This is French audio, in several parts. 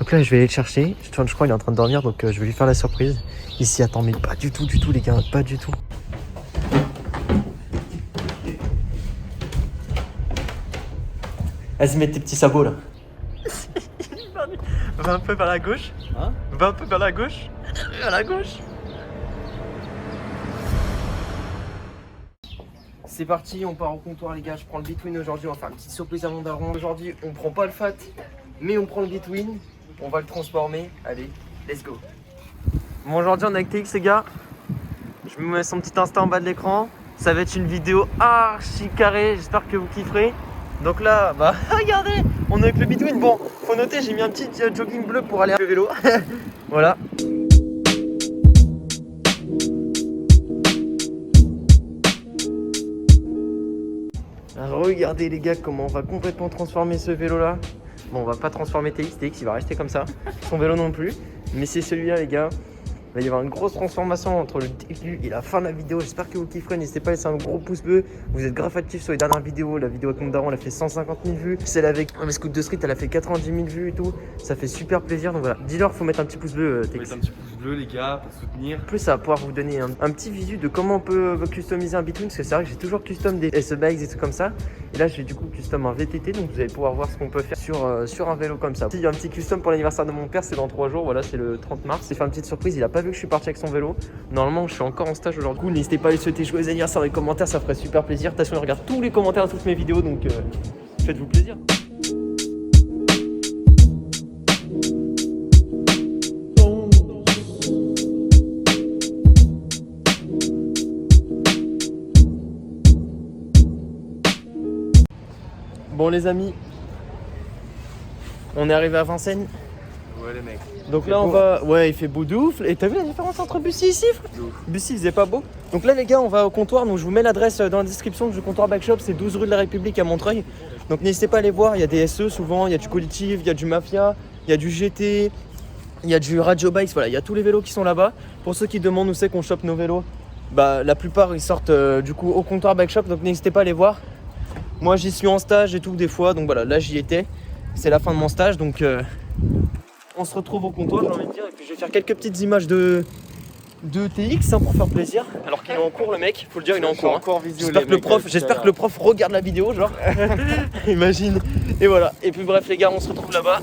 Donc là je vais aller le chercher. Je crois qu'il est en train de dormir, donc je vais lui faire la surprise. Il s'y attend mais pas du tout les gars, pas du tout. Vas-y, mets tes petits sabots là. Va un peu vers la gauche. Hein? Va un peu vers la gauche. Vers la gauche. C'est parti, on part au comptoir les gars. Je prends le Between aujourd'hui. On va faire une petite surprise à mon daron. Aujourd'hui, on prend pas le fat, mais on prend le Between. On va le transformer. Allez, let's go. Bon, aujourd'hui, on est avec TX les gars. Je me mets son petit Insta en bas de l'écran. Ça va être une vidéo archi carrée. J'espère que vous kifferez. Donc là, bah regardez, on est avec le Between. Bon, faut noter, j'ai mis un petit jogging bleu pour aller à le vélo. Voilà. Alors, regardez les gars comment on va complètement transformer ce vélo là. Bon, on va pas transformer TX, il va rester comme ça. Son vélo non plus. Mais c'est celui-là les gars. Il va y avoir une grosse transformation entre le début et la fin de la vidéo. J'espère que vous kifferez. N'hésitez pas à laisser un gros pouce bleu. Vous êtes grave actifs sur les dernières vidéos. La vidéo avec mon daron, elle a fait 150 000 vues. Celle avec un scoot de street, elle a fait 90 000 vues et tout. Ça fait super plaisir. Donc voilà, dis-leur, faut mettre un petit pouce bleu. Faut mettre un petit pouce bleu les gars pour soutenir. En plus, ça va pouvoir vous donner un petit visu de comment on peut customiser un Between. Parce que c'est vrai que j'ai toujours custom des SE-Bikes et tout comme ça. Et là, je vais du coup custom un VTT. Donc vous allez pouvoir voir ce qu'on peut faire sur un vélo comme ça. Il y a un petit custom pour l'anniversaire de mon père. C'est dans 3 jours. Voilà, c'est le 30 mars. C'est fait une petite surprise. Il a pas vu que je suis parti avec son vélo. Normalement, je suis encore en stage aujourd'hui. N'hésitez pas à lui souhaiter joyeux anniversaire dans les commentaires, ça ferait super plaisir. De toute façon, il regarde tous les commentaires de toutes mes vidéos, donc faites-vous plaisir. Bon les amis, on est arrivé à Vincennes. Ouais les mecs. Donc là on va... Ouais il fait beau de ouf. Et t'as vu la différence entre Bussy et ici frère? Bussy il faisait pas beau. Donc là les gars on va au comptoir. Donc je vous mets l'adresse dans la description du comptoir Bike Shop. C'est 12 rue de la République à Montreuil. Donc n'hésitez pas à aller voir. Il y a des SE souvent. Il y a du collectif, il y a du Mafia, il y a du GT, il y a du Radio Bikes. Voilà, il y a tous les vélos qui sont là-bas. Pour ceux qui demandent où c'est qu'on chope nos vélos, bah la plupart ils sortent du coup au comptoir Bike Shop. Donc n'hésitez pas à aller voir. Moi j'y suis en stage et tout des fois. Donc voilà, là j'y étais. C'est la fin de mon stage donc... On se retrouve au comptoir, j'ai envie de dire, et puis je vais faire quelques petites images de TX hein, pour faire plaisir. Alors qu'il est en cours le mec, faut le dire, il est en cours. Hein. J'espère que le prof regarde la vidéo, genre. Imagine. Et voilà. Et puis bref les gars, on se retrouve là-bas.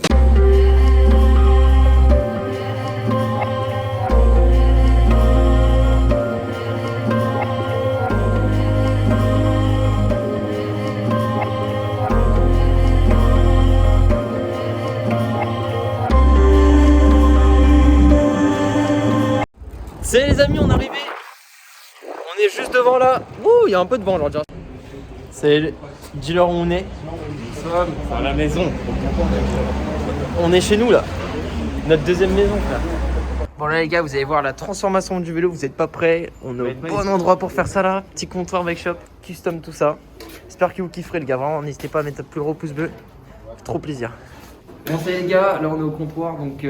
Salut les amis, on est arrivé. On est juste devant là. Ouh, il y a un peu de vent, genre. C'est dis-leur où on est. Nous sommes à la maison. On est chez nous là. Notre deuxième maison frère. Bon là les gars, vous allez voir la transformation du vélo, vous n'êtes pas prêts. On est au bon endroit pour faire ça là. Petit comptoir Bike Shop, custom tout ça. J'espère que vous kifferez les gars, vraiment n'hésitez pas à mettre un plus gros pouce bleu. Trop plaisir. Bon salut les gars, là on est au comptoir donc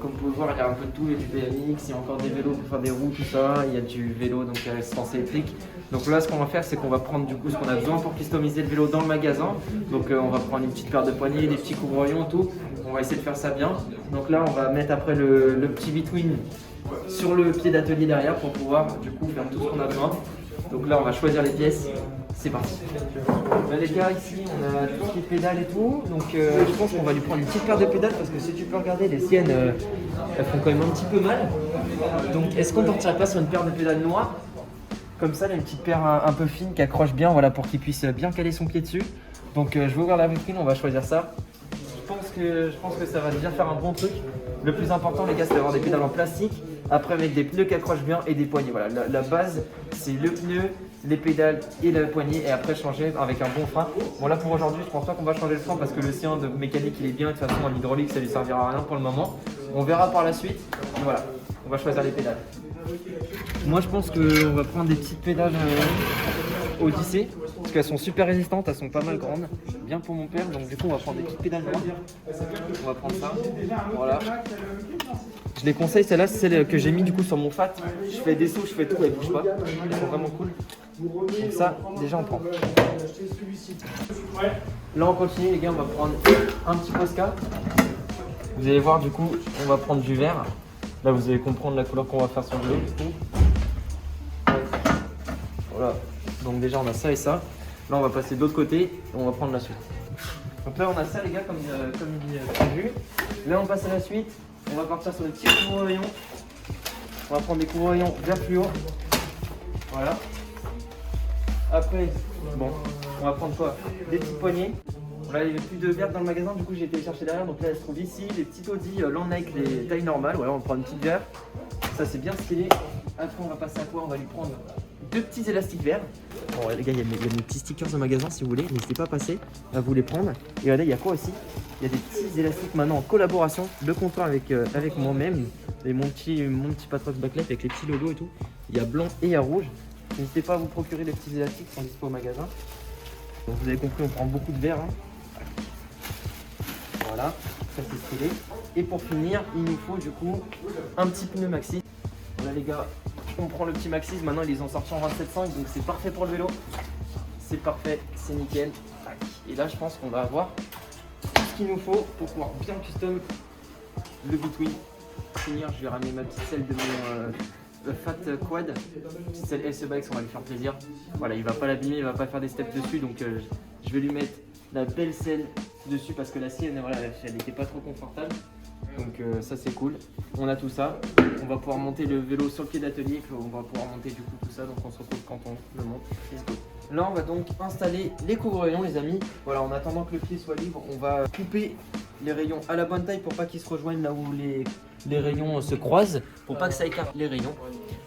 comme vous pouvez voir il y a un peu de tout, il y a du BMX, il y a encore des vélos pour faire des roues, tout ça, il y a du vélo donc à assistance électrique. Donc là ce qu'on va faire c'est qu'on va prendre du coup ce qu'on a besoin pour customiser le vélo dans le magasin. Donc on va prendre une petite paire de poignées, des petits couvre-voyants, tout. On va essayer de faire ça bien. Donc là on va mettre après le petit Between sur le pied d'atelier derrière pour pouvoir du coup faire tout ce qu'on a besoin. Donc là on va choisir les pièces, c'est parti. Là les gars ici on a tout ce qui est pédales et tout, donc je pense qu'on va lui prendre une petite paire de pédales parce que si tu peux regarder les siennes elles font quand même un petit peu mal. Donc est-ce qu'on partirait pas sur une paire de pédales noires? Comme ça, là, une petite paire un peu fine qui accroche bien, voilà, pour qu'il puisse bien caler son pied dessus. Donc je vais ouvrir la vitrine, on va choisir ça. Je pense que ça va déjà faire un bon truc. Le plus important les gars c'est d'avoir des pédales en plastique. Après avec des pneus qui accrochent bien et des poignées. Voilà, la base c'est le pneu, les pédales et la poignée et après changer avec un bon frein. Bon là pour aujourd'hui je pense pas qu'on va changer le frein parce que le sien de mécanique il est bien. De toute façon en hydraulique ça lui servira à rien pour le moment. On verra par la suite. Voilà, on va choisir les pédales. Moi je pense qu'on va prendre des petites pédales Odyssey parce qu'elles sont super résistantes, elles sont pas mal grandes, bien pour mon père, donc du coup on va prendre des petites pédales noires. On va prendre ça, voilà. Je les conseille, celle-là c'est celle que j'ai mis du coup sur mon fat. Je fais des sauts, je fais tout, elles bougent pas, elles sont vraiment cool. Donc ça, déjà on prend. Là on continue les gars, on va prendre un petit Posca. Vous allez voir du coup, on va prendre du vert. Là vous allez comprendre la couleur qu'on va faire sur le vélo du coup. Voilà, donc déjà on a ça et ça. Là on va passer de l'autre côté et on va prendre la suite. Donc là on a ça les gars comme prévu. Là on passe à la suite. On va partir sur les petits couvre-rayons. On va prendre des couvre-rayons vert fluo. Voilà. Après, bon, on va prendre quoi? Des petites poignées. Là il n'y avait plus de vert dans le magasin, du coup j'ai été les chercher derrière. Donc là elle se trouve ici, les petits Audi Land Nike, les tailles normales. Voilà, on prend une petite vert. Ça c'est bien stylé. Après on va passer à quoi? On va lui prendre 2 petits élastiques verts. Bon les gars, il y a mes petits stickers au magasin si vous voulez, n'hésitez pas à passer, à vous les prendre. Et regardez, il y a quoi aussi? Il y a des petits élastiques maintenant en collaboration de comptoir avec moi-même. Et mon petit Patrox Backlight avec les petits logos et tout. Il y a blanc et il y a rouge. N'hésitez pas à vous procurer des petits élastiques qui sont dispo au magasin. Donc vous avez compris, on prend beaucoup de verre. Hein. Voilà, ça c'est stylé. Et pour finir, il nous faut du coup un petit pneu maxi. Voilà les gars, on prend le petit Maxis, maintenant ils les ont sortis en 27.5, donc c'est parfait pour le vélo. C'est parfait, c'est nickel. Et là je pense qu'on va avoir tout ce qu'il nous faut pour pouvoir bien custom le Bitwin. Pour finir, je vais ramener ma petite selle de mon Fat Quad, petite selle SE Bikes, on va lui faire plaisir. Voilà, il va pas l'abîmer, il va pas faire des steps dessus, donc je vais lui mettre la belle selle dessus parce que la sienne, voilà, elle était pas trop confortable. Donc ça c'est cool, on a tout ça, on va pouvoir monter le vélo sur le pied d'atelier, on va pouvoir monter du coup tout ça, donc on se retrouve quand on le monte. Let's go. Là on va donc installer les couvre-rayons les amis. Voilà, en attendant que le pied soit libre, on va couper les rayons à la bonne taille pour pas qu'ils se rejoignent là où les rayons se croisent, pour pas que ça écarte les rayons.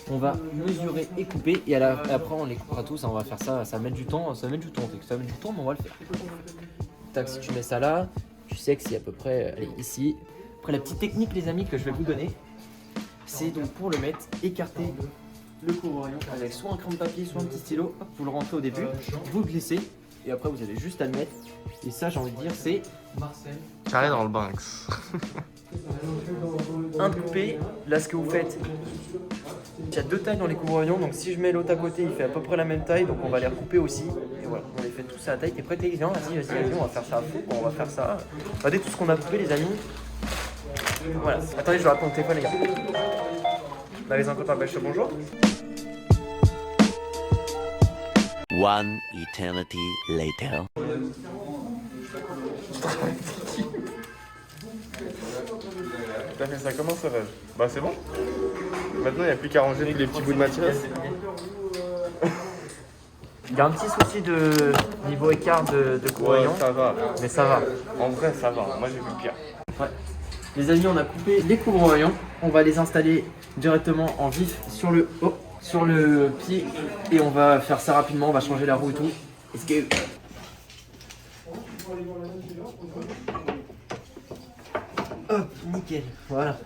On va mesurer et couper et après on les coupera tous, on va faire ça, ça va mettre du temps, mais on va le faire. Tac, si tu mets ça là, tu sais que c'est à peu près, allez, ici. Après la petite technique les amis que je vais vous donner, c'est donc pour le mettre, écarter le couvre-rayon avec soit un crayon de papier, soit un petit stylo. Hop, vous le rentrez au début, vous le glissez et après vous avez juste à le mettre. Et ça j'ai envie de dire c'est Carré dans le Banks. un coupé. Là ce que vous faites, il y a 2 tailles dans les couvre-rayons, donc si je mets l'autre à côté il fait à peu près la même taille, donc on va les recouper aussi. Et voilà, on les fait tous à la taille. T'es prêt Théo? Vas-y, on va faire ça à fond, on va faire ça. Regardez tout ce qu'on a coupé les amis. Voilà, attendez, je vais répondre au téléphone les gars. Magasin Comptoir Belge, bonjour. One eternity later. T'as fait ça comment ça va? Bah c'est bon. Maintenant il n'y a plus qu'à ranger tous les petits bouts de matière. Il y a un petit souci de niveau écart de couvre-rayon, ça va. mais ça va. En vrai ça va, moi j'ai vu pire. Ouais. Les amis, on a coupé les couvre-rayons. On va les installer directement en vif sur le pied et on va faire ça rapidement. On va changer la roue et tout. Let's go. Hop, nickel. Voilà.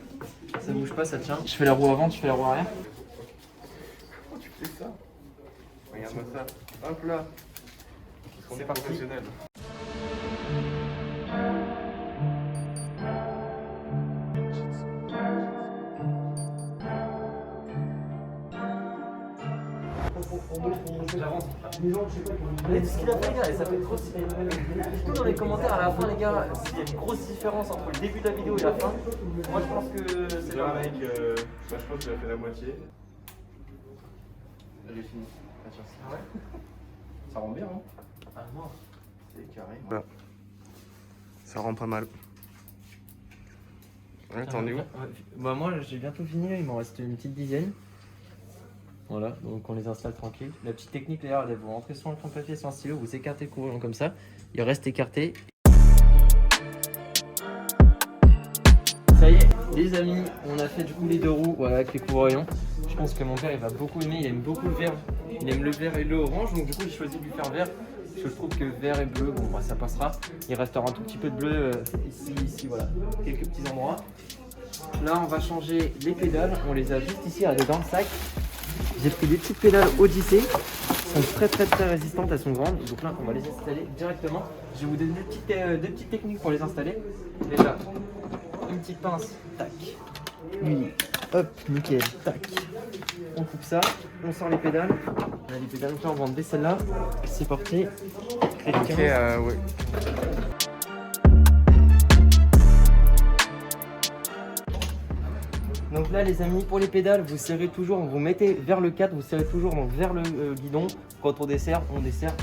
Ça bouge pas, ça tient. Je fais la roue avant, tu fais la roue arrière. Pourquoi tu fais ça? Regarde-moi ça. Hop là. C'est professionnel. Ce qu'il a fait les gars, ça fait grosse. Dites-nous dans les commentaires à la fin les gars s'il y a une grosse différence entre le début de la vidéo et la fin. Moi je pense que c'est Là mec, je pense qu'il a fait la moitié. J'ai fini. Ah ouais. Ça rend bien hein? Ah non, c'est carré. Voilà. Ça rend pas mal. Ouais, t'en es où? Bah moi j'ai bientôt fini, il m'en reste une petite dizaine. Voilà, donc on les installe tranquille. La petite technique là, vous rentrez soit un crayon de papier, soit un stylo, vous écartez le couvre-rayon comme ça, il reste écarté. Ça y est, les amis, on a fait du coup les 2 roues voilà, avec les couvre-rayons. Je pense que mon père il va beaucoup aimer, il aime beaucoup le vert. Il aime le vert et le orange, donc du coup j'ai choisi de lui faire vert. Parce que je trouve que vert et bleu, bon bah, ça passera. Il restera un tout petit peu de bleu ici, voilà, quelques petits endroits. Là on va changer les pédales, on les a juste ici, regardez dans le sac. J'ai pris des petites pédales Odyssey, elles sont très résistantes, elles sont grandes, donc là on va les installer directement. Je vais vous donner deux petites techniques pour les installer. Déjà, une petite pince, tac, une, hop, nickel, tac. On coupe ça, on sort les pédales. On a les pédales, donc là on va enlever celle-là, c'est parti. Ok, ouais. Donc là les amis, pour les pédales, vous serrez toujours, vous mettez vers le 4, vous serrez toujours donc vers le guidon. Quand on dessert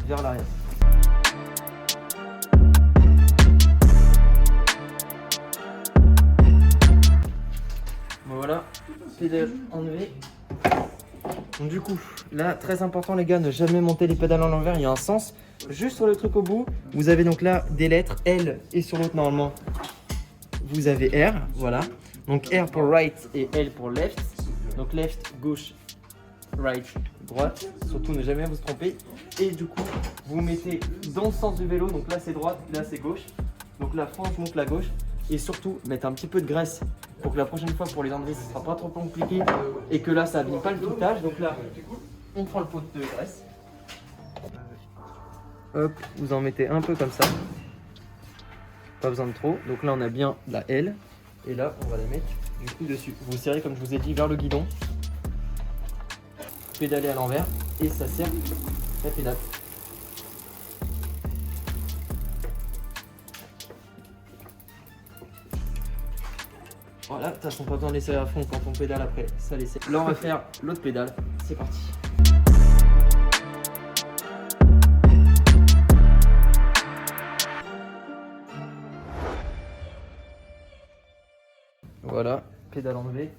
vers l'arrière. Bon, voilà, pédale enlevée. Donc du coup, là, très important les gars, ne jamais monter les pédales à l'envers, il y a un sens. Juste sur le truc au bout, vous avez donc là des lettres L et sur l'autre normalement, vous avez R, voilà. Donc R pour right et L pour left. Donc left, gauche, right, droite. Surtout ne jamais vous tromper. Et du coup, vous mettez dans le sens du vélo, donc là c'est droite, là c'est gauche. Donc la frange monte la gauche. Et surtout, mettre un petit peu de graisse pour que la prochaine fois pour les enlever, ce sera pas trop compliqué. Et que là, ça abîme pas le toutage. Donc là, on prend le pot de graisse. Hop, vous en mettez un peu comme ça. Pas besoin de trop. Donc là, on a bien la L. Et là, on va la mettre du coup dessus. Vous serrez, comme je vous ai dit, vers le guidon. Pédaler à l'envers. Et ça serre la pédale. Voilà, de toute façon, pas besoin de les serrer à fond quand on pédale après. Ça les serre. Là, on va faire l'autre pédale. C'est parti. Voilà, pédale enlevée.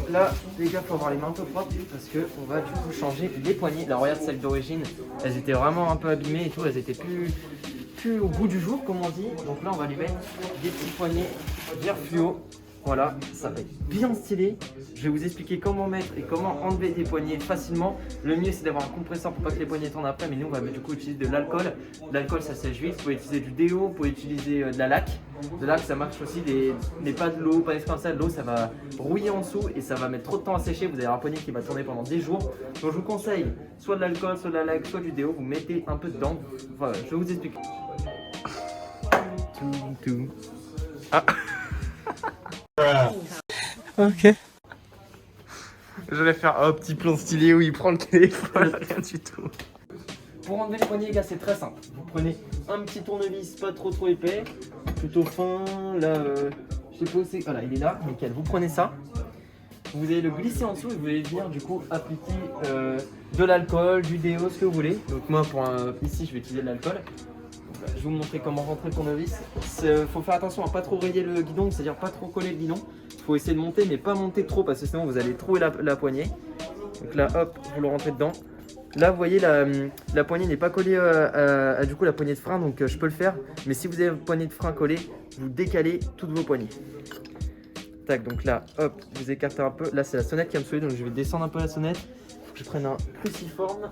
Là, les gars, faut avoir les mains un peu propres parce que on va du coup changer les poignées. Là, regarde celles d'origine, elles étaient vraiment un peu abîmées et tout, elles étaient plus au goût du jour, comme on dit. Donc là, on va lui mettre des petits poignets vert fluo. Voilà, ça va être bien stylé. Je vais vous expliquer comment mettre et comment enlever des poignets facilement. Le mieux, c'est d'avoir un compresseur pour pas que les poignets tournent après. Mais nous, on va du coup utiliser de l'alcool. L'alcool, ça sèche vite. Vous pouvez utiliser du déo, vous pouvez utiliser de la laque. De là que ça marche aussi, mais pas de l'eau, pas des trucs comme ça. De l'eau, ça va rouiller en dessous et ça va mettre trop de temps à sécher. Vous allez avoir un poignet qui va tourner pendant des jours. Donc je vous conseille soit de l'alcool, soit de la laque, soit du déo. Vous mettez un peu dedans. Voilà, je vais vous expliquer. Ah. Ok. Je vais faire un petit plan stylé où il prend le téléphone, rien du tout. Pour enlever les poignets, les gars, c'est très simple. Vous prenez un petit tournevis, pas trop épais, plutôt fin. Là, je sais pas où c'est. Voilà, il est là, nickel. Vous prenez ça, vous allez le glisser en dessous et vous allez venir du coup appliquer de l'alcool, du déo, ce que vous voulez. Donc moi, ici, je vais utiliser de l'alcool. Je vais vous montrer comment rentrer le tournevis. Faut faire attention à pas trop rayer le guidon, c'est-à-dire pas trop coller le guidon. Faut essayer de monter, mais pas monter trop parce que sinon vous allez trouer la poignée. Donc là, hop, vous le rentrez dedans. Là, vous voyez, la poignée n'est pas collée à du coup la poignée de frein, donc je peux le faire. Mais si vous avez une poignée de frein collée, vous décalez toutes vos poignées. Tac, donc là, hop, vous écartez un peu. Là, c'est la sonnette qui va me saouler, donc je vais descendre un peu la sonnette. Faut que je prenne un cruciforme.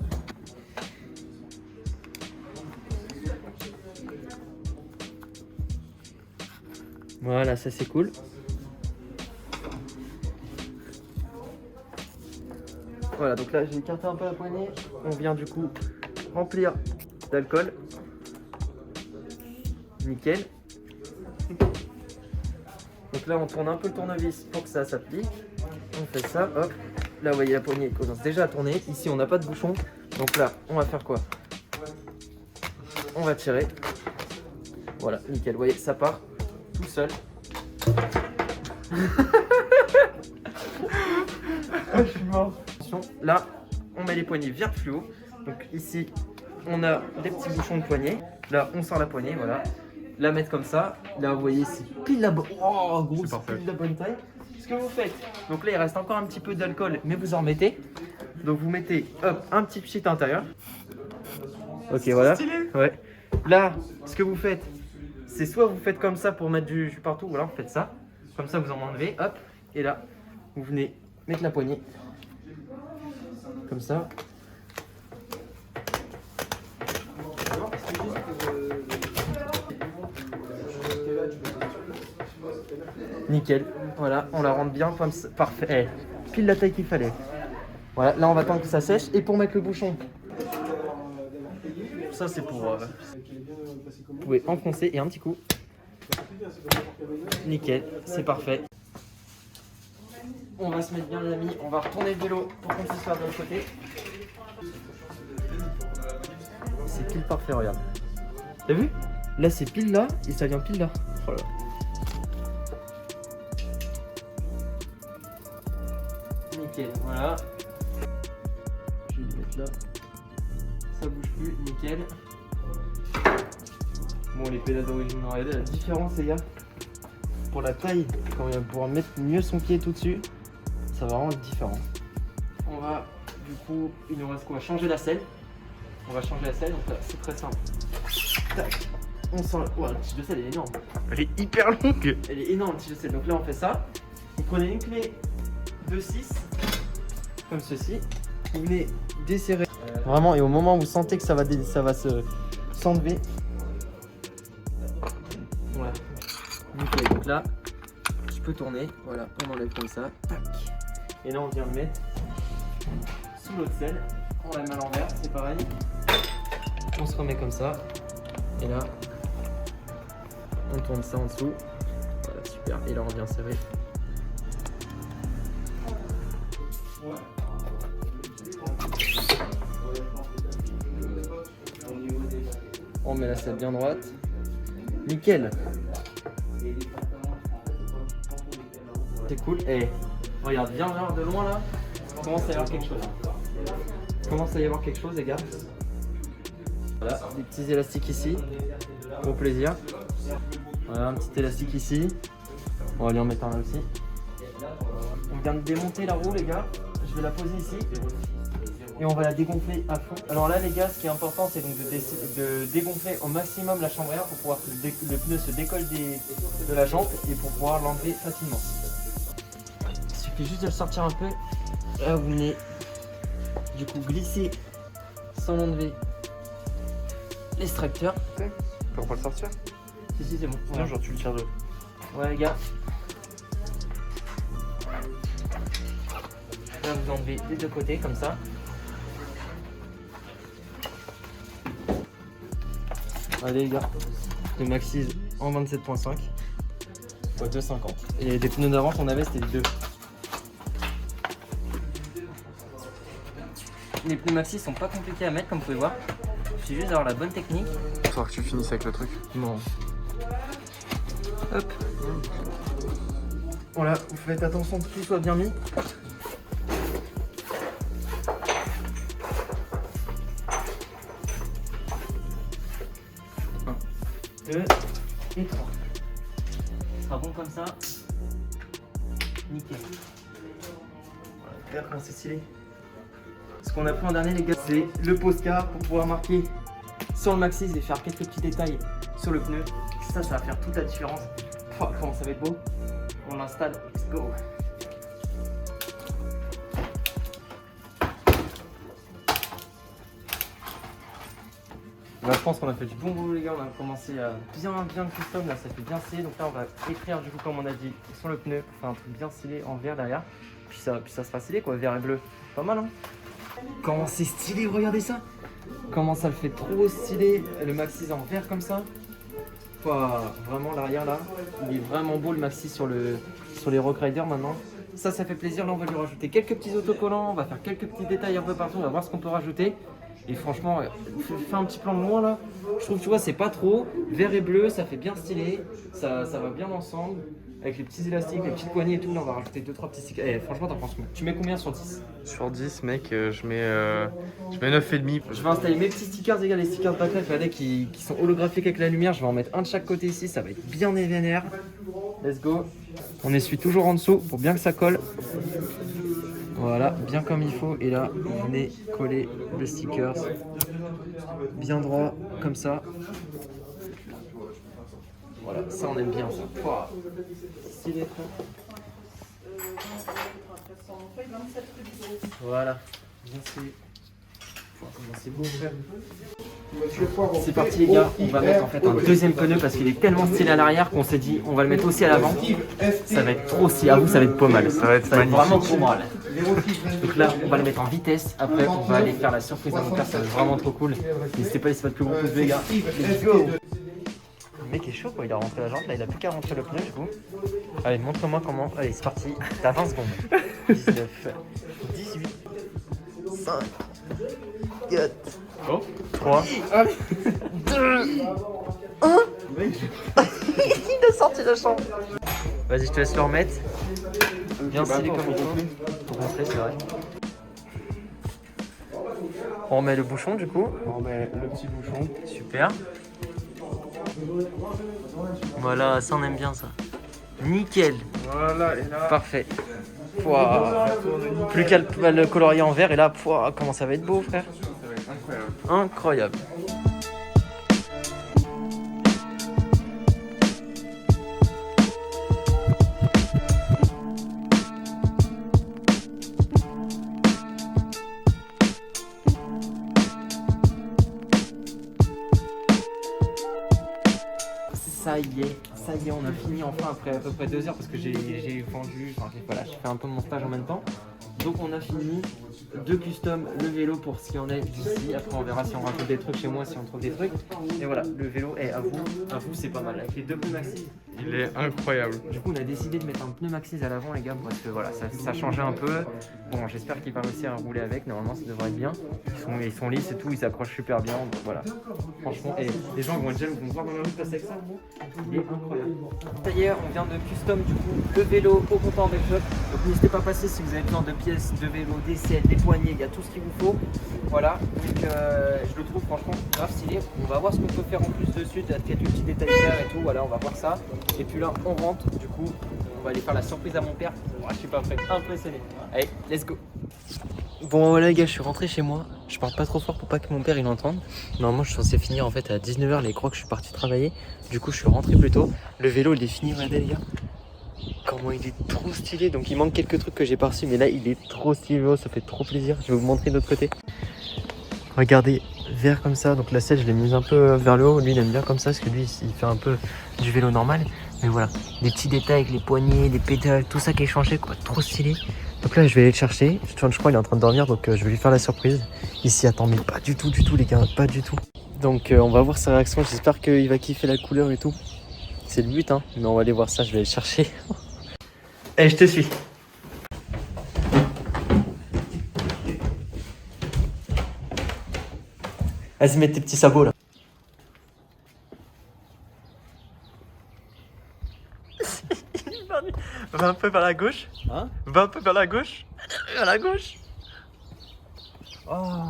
Voilà, ça c'est cool. Voilà, donc là j'ai écarté un peu la poignée. On vient du coup remplir d'alcool. Nickel. Donc là on tourne un peu le tournevis pour que ça s'applique. On fait ça, hop. Là vous voyez la poignée commence déjà à tourner. Ici on n'a pas de bouchon. Donc là on va faire quoi? On va tirer. Voilà, nickel. Vous voyez, ça part tout seul. Je suis mort. Là, on met les poignées vert fluo. Donc ici, on a des petits bouchons de poignée. Là, on sort la poignée, voilà. La mettre comme ça. Là, vous voyez, c'est pile la bonne. Oh, gros, c'est pile la bonne taille. Ce que vous faites, donc là, il reste encore un petit peu d'alcool, mais vous en remettez. Donc vous mettez, hop, un petit pchit à l'intérieur. Ok, voilà. Ouais. Là, ce que vous faites, c'est soit vous faites comme ça pour mettre du jus partout, ou alors vous faites ça. Comme ça, vous en enlevez, hop. Et là, vous venez mettre la poignée. Comme ça. Nickel. Voilà, on la rentre bien comme ça. Parfait. Pile la taille qu'il fallait. Voilà, là on va attendre que ça sèche. Et pour mettre le bouchon, ça c'est pour... vous pouvez enfoncer et un petit coup. Nickel, c'est parfait. On va se mettre bien les amis, on va retourner le vélo pour qu'on puisse faire de l'autre côté. C'est pile parfait, regarde. T'as vu? Là c'est pile là et ça vient pile là. Oh là. Nickel, voilà. Je vais le mettre là. Ça bouge plus, nickel. Bon, les pédales d'origine, regardez la différence les gars. Pour la taille, quand on va pouvoir mettre mieux son pied tout dessus, ça va vraiment être différent. On va, du coup, il nous reste quoi? Changer la selle. On va changer la selle, donc là c'est très simple. Tac. On sent. Ouais, la tige de selle elle est énorme. Elle est hyper longue. Elle est énorme la tige de selle. Donc là on fait ça. Vous prenez une clé de 6, comme ceci. Vous venez desserrer. Vraiment, et au moment où vous sentez que ça va s'enlever. Voilà. Nickel. Donc là, je peux tourner. Voilà, on enlève comme ça. Tac. Et là on vient le mettre sous l'autre selle. On la met à l'envers, c'est pareil. On se remet comme ça. Et là, on tourne ça en dessous. Voilà, super. Et là, on vient serrer. On met la selle bien droite. Nickel. C'est cool. Et regarde, bien de loin là. Commence à y avoir quelque chose. Commence à y avoir quelque chose, les gars. Voilà, des petits élastiques ici. Pour plaisir. Voilà, un petit élastique ici. On va lui en mettre un là aussi. On vient de démonter la roue, les gars. Je vais la poser ici. Et on va la dégonfler à fond. Alors là, les gars, ce qui est important, c'est donc de dégonfler au maximum la chambre à air pour pouvoir que le pneu se décolle de la jambe et pour pouvoir l'enlever facilement. Il suffit juste de le sortir un peu. Là, vous venez du coup glisser sans enlever l'extracteur. On peut pas le sortir? Si, c'est bon. Sinon, genre tu le tires de. Ouais, les gars. Là, vous enlevez des deux côtés comme ça. Allez les gars, le Maxxis en 27.5 fois 2,50. Et les pneus d'avant qu'on avait c'était les 2. Les pneus Maxxis sont pas compliqués à mettre comme vous pouvez voir. Il suffit juste d'avoir la bonne technique. Il faudra que tu finisses avec le truc. Non. Hop. Voilà, vous faites attention que tout soit bien mis. 2 et 3. Ce sera bon comme ça. Nickel. Voilà, regarde comment c'est stylé. Ce qu'on a pris en dernier les gars, c'est le Posca pour pouvoir marquer sur le Maxxis et faire quelques petits détails sur le pneu. Ça va faire toute la différence. Oh, comment ça va être beau. On l'installe. Let's go. Là, je pense qu'on a fait du bon boulot les gars, on a commencé à bien le custom, là ça fait bien stylé. Donc là on va écrire du coup comme on a dit sur le pneu pour faire un truc bien stylé en vert derrière. Puis ça sera stylé quoi, vert et bleu. Pas mal hein. Comment c'est stylé, regardez ça. Comment ça le fait trop stylé, le Maxxis en vert comme ça. Ouah, vraiment l'arrière là, il est vraiment beau le Maxxis sur les Rock Riders maintenant. Ça fait plaisir, là on va lui rajouter quelques petits autocollants, on va faire quelques petits détails un peu partout, on va voir ce qu'on peut rajouter. Et franchement, fais un petit plan de loin là, je trouve tu vois c'est pas trop, vert et bleu ça fait bien stylé, ça va bien ensemble. Avec les petits élastiques, les petites poignées et tout, là on va rajouter 2-3 petits stickers. Eh, franchement t'en penses quoi? Tu mets combien sur 10? Sur 10 mec, je mets 9,5. Je vais installer mes petits stickers, les gars, les stickers backlight, regardez, qui sont holographiques avec la lumière. Je vais en mettre un de chaque côté ici, ça va être bien vénère. Let's go. On essuie toujours en dessous pour bien que ça colle. Voilà, bien comme il faut. Et là, vous venez coller le sticker bien droit, comme ça. Voilà, ça on aime bien ça. Wow. Stylé. Voilà, bien stylé. C'est beau frère. C'est parti les gars, on va mettre en fait un deuxième pneu parce qu'il est tellement stylé à l'arrière qu'on s'est dit on va le mettre aussi à l'avant. Ça va être trop stylé, à vous ça va être pas mal. Ça va être vraiment trop mal. Donc là on va le mettre en vitesse, après on va aller faire la surprise à mon père, ça va être vraiment trop cool. N'hésitez pas à laisser votre plus gros pouce bleu les gars. Let's go. Le mec est chaud quoi, il a rentré la jante, là il a plus qu'à rentrer le pneu du coup. Allez, montre-moi comment. Allez, c'est parti. T'as 20 secondes. 19, 18, 5, 4, 3, 2, 1. Il a sorti la chambre. Vas-y, je te laisse le remettre. Bien stylé comme il faut. Faut montrer, c'est vrai. On remet le bouchon du coup. On remet le petit bouchon. Super. Voilà, ça on aime bien ça. Nickel. Voilà, et là. Parfait. Pouah. Plus qu'à le colorier en vert et là, pouah, comment ça va être beau frère. Ça va être incroyable. Incroyable. Ça y est, on a fini enfin après à peu près 2 heures parce que j'ai vendu, enfin voilà, j'ai fait un peu mon stage en même temps. Donc on a fini, 2 customs, le vélo pour ce qui en est d'ici. Après on verra si on rajoute des trucs chez moi, si on trouve des trucs. Et voilà, le vélo est à vous c'est pas mal. Avec les 2 pneus Maxxis. Il est incroyable. Du coup on a décidé de mettre un pneu Maxxis à l'avant les gars parce que voilà, ça changeait un peu. Bon j'espère qu'il va réussir à rouler avec, normalement ça devrait être bien. Ils sont lisses et tout, ils s'accrochent super bien. Donc voilà, franchement, et les gens vont me voir dans la rue passer avec ça, il est incroyable. Ça y est, on vient de custom du coup le vélo au comptoir Bike Shop. Donc n'hésitez pas à passer si vous avez besoin de pièces de vélo, des selles, des poignées, il y a tout ce qu'il vous faut. Voilà, donc je le trouve franchement grave stylé. On va voir ce qu'on peut faire en plus dessus, peut-être quelques petits détails verts et tout, voilà, on va voir ça. Et puis là, on rentre, du coup, on va aller faire la surprise à mon père. Oh, je suis pas prêt, impressionné. Allez, let's go. Bon voilà les gars, je suis rentré chez moi. Je parle pas trop fort pour pas que mon père il entende. Normalement je suis censé finir en fait à 19h les crocs, je suis parti travailler. Du coup je suis rentré plus tôt. Le vélo il est fini, regardez les gars. Comment il est trop stylé. Donc il manque quelques trucs que j'ai pas reçus, mais là il est trop stylé, ça fait trop plaisir. Je vais vous montrer de l'autre côté. Regardez, vert comme ça. Donc la selle je l'ai mise un peu vers le haut. Lui il aime bien comme ça parce que lui il fait un peu du vélo normal. Mais voilà, des petits détails avec les poignées, les pédales, tout ça qui est changé quoi, trop stylé. Donc là je vais aller le chercher, je crois qu'il est en train de dormir donc je vais lui faire la surprise. Il s'y attend mais pas du tout les gars, pas du tout. Donc on va voir sa réaction, j'espère qu'il va kiffer la couleur et tout. C'est le but hein, mais on va aller voir ça, je vais aller le chercher. Eh je te suis. Vas-y mets tes petits sabots là. Va un peu vers la gauche. Hein? Va un peu vers la gauche. Vers la gauche. Oh.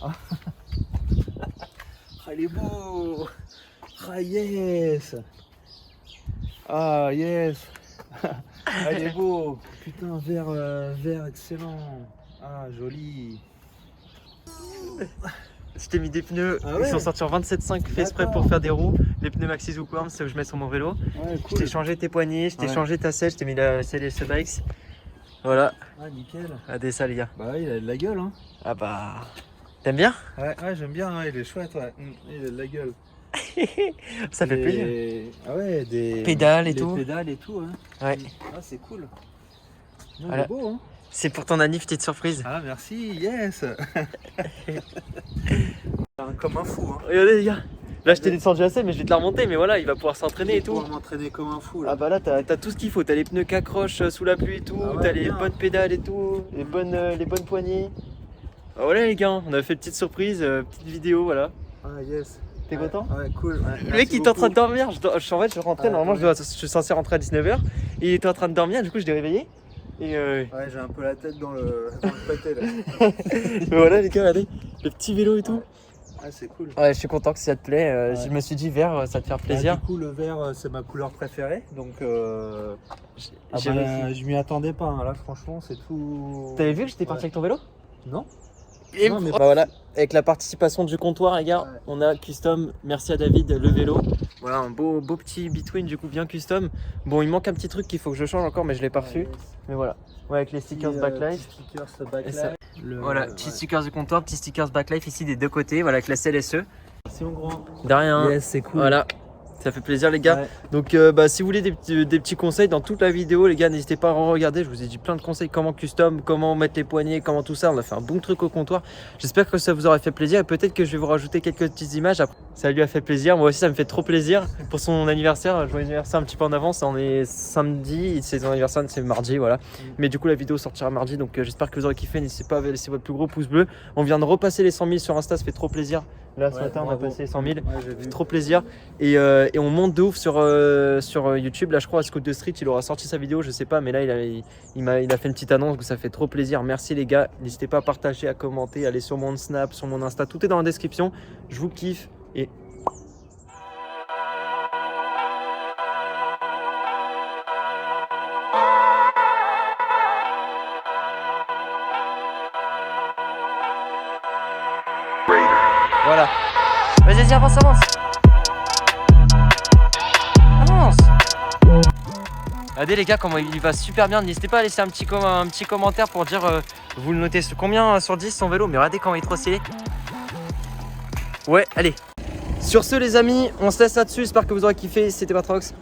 Ah, il est beau. Ah yes. Ah yes. Ah, il est beau. Putain, vert excellent. Ah joli. Je t'ai mis des pneus, Ah ouais. ils sont sortis en 27,5 fait exprès pour faire des roues. Les pneus Maxxis ou Worms, c'est où je mets sur mon vélo. Ouais, Je t'ai changé tes poignées, je t'ai Ouais. changé ta selle, je t'ai mis la selle et ce bikes. Voilà, Ah nickel. regardez ça les gars. Bah ouais, il a de la gueule hein. Ah bah... T'aimes bien? Ouais, j'aime bien, ouais, il est chouette ouais. Il a de la gueule. Ça fait plaisir. Ah ouais, des Pédales et des tout. pédales et tout hein. Ouais. Ah c'est cool. Non, il Voilà. est beau hein. C'est pour ton anniv, petite surprise. Ah merci, yes. Comme un fou hein. Regardez les gars. Là je t'ai descendu la selle mais je vais te la remonter mais voilà il va pouvoir s'entraîner et Pour tout. m'entraîner comme un fou là. Ah bah là t'as tout ce qu'il faut, t'as les pneus qui accrochent sous la pluie et tout, Ah ouais, t'as les bien. bonnes pédales et tout, les bonnes poignées. Ah voilà les gars, on a fait une petite surprise, petite vidéo voilà. Ah yes. T'es content? Ouais cool. Ouais, Le mec il était en train de dormir, en fait je rentrais, Ah, normalement ouais. je suis censé rentrer à 19h, il était en train de dormir, du coup je l'ai réveillé. Et Ouais j'ai un peu la tête dans le pâté là. mais voilà les gars, regardez, le petit vélo et tout. Ah c'est cool. Ouais je suis content que ça te plaît, Ouais. je me suis dit vert ça te faire plaisir. Du coup le vert c'est ma couleur préférée donc J'ai réussi. je m'y attendais pas hein. Là franchement c'est tout. T'avais vu que j'étais parti Ouais. avec ton vélo? Non. Et Non, mais- bah voilà, avec la participation du comptoir les gars, Ouais. on a custom, merci à David, le vélo. Voilà un beau petit between du coup bien custom. Bon il manque un petit truc qu'il faut que je change encore mais je l'ai pas reçu. Mais voilà, ouais avec les stickers backlife. Stickers Et backlife. ça. Voilà, Ouais. petits stickers de comptoir, petits stickers backlife ici des deux côtés, voilà avec la CLSE. Merci mon grand. De rien. Yes c'est cool. Voilà, Ça fait plaisir les gars. Ouais. Donc si vous voulez des petits conseils dans toute la vidéo les gars, n'hésitez pas à regarder. Je vous ai dit plein de conseils, comment custom, comment mettre les poignées, comment tout ça. On a fait un bon truc au comptoir. J'espère que ça vous aura fait plaisir et peut-être que je vais vous rajouter quelques petites images. Après, ça lui a fait plaisir. Moi aussi ça me fait trop plaisir pour son anniversaire. Joyeux anniversaire un petit peu en avance. On est samedi, c'est son anniversaire, c'est mardi, voilà. Mais du coup la vidéo sortira mardi. Donc j'espère que vous aurez kiffé. N'hésitez pas à laisser votre plus gros pouce bleu. On vient de repasser les 100 000 sur Insta, ça fait trop plaisir. Là ce matin on a passé les 100 000. Ouais, j'ai vu. Trop plaisir et on monte de ouf sur YouTube. Là je crois à Scout de Street il aura sorti sa vidéo, je sais pas, mais là il a fait une petite annonce, donc ça fait trop plaisir. Merci les gars, n'hésitez pas à partager, à commenter, allez sur mon Snap, sur mon Insta, tout est dans la description. Je vous kiffe et voilà. Vas-y, avance, avance. Avance. Regardez les gars comment il va super bien. N'hésitez pas à laisser un petit commentaire pour dire vous le notez sur combien sur 10 son vélo. Mais regardez comment il est trop stylé. Ouais, allez. Sur ce les amis, on se laisse là-dessus. J'espère que vous aurez kiffé. C'était Patrox.